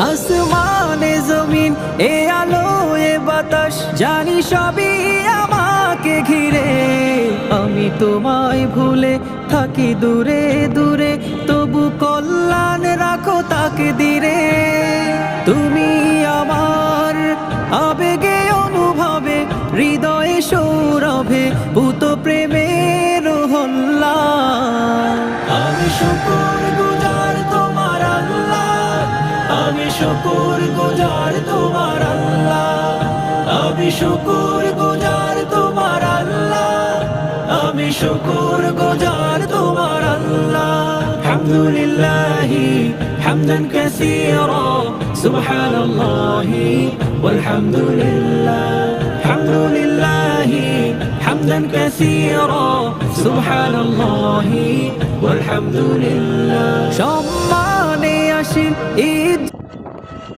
আসমানে জমিন এ আলো এ বাতাস জানি সবই আমাকে ঘিরে, আমি তোমায় ভুলে থাকি দূরে দূরে, তবু কল্যাণ রাখো তাকে দিরে। তুমি আমার আবেগে অনুভবে, হৃদয়ে সৌরভে ভূত প্রেমের হল্লা। আমি শুকর গুজার তোমার আল্লাহ, আমি শুকর গুজার তোমার আল্লাহ, আমি শুকর গুজার তোমার আল্লাহ, আমি শুকর গুজার তোমার আল্লাহ। হামদুলিল্লাহি হামদান কাসীরা সুবহানাল্লাহি ওয়াল হামদুলিল্লাহ, হামদুলিল্লাহি হামদান কাসীরা সুবহানাল্লাহি ওয়াল হামদুলিল্লাহ। সম্মানে আসীন